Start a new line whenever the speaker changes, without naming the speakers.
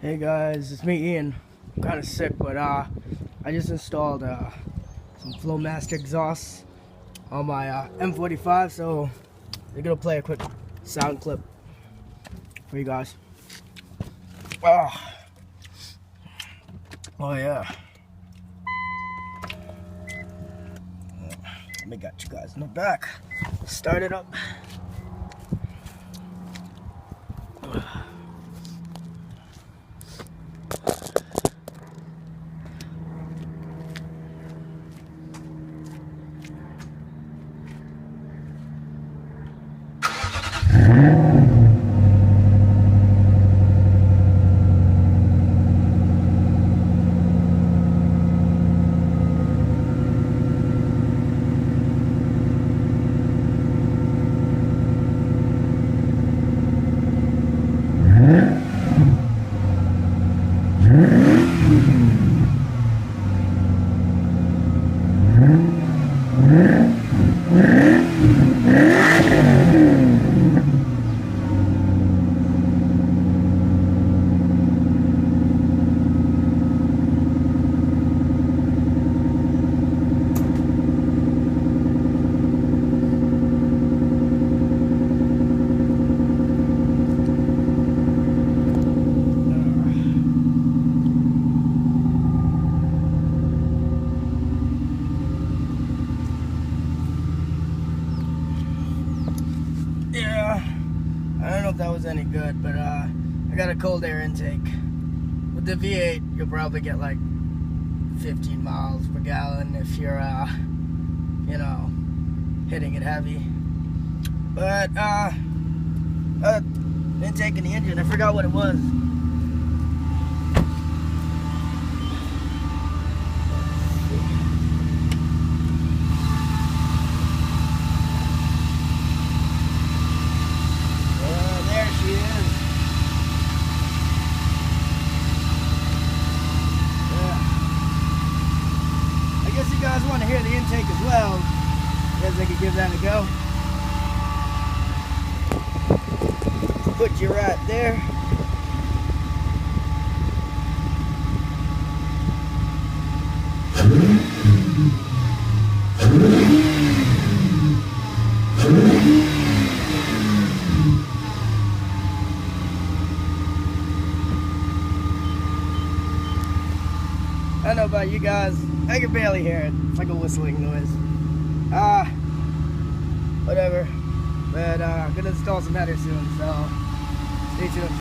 Hey guys, it's me Ian. I'm kind of sick, but I just installed some FlowMaster exhausts on my M45, so we're gonna play a quick sound clip for you guys. Oh yeah. Let me get you guys in the back. Start it up. Yeah, I don't know if that was any good, but I got a cold air intake. With the V8, you'll probably get like 15 miles per gallon if you're, you know, hitting it heavy. But, intake in the engine, I forgot what it was. I guess you guys want to hear the intake as well. I guess I could give that a go. Put you right there. I don't know about you guys, I can barely hear it. It's like a whistling noise. Whatever. But I'm gonna install some headers soon, so stay tuned.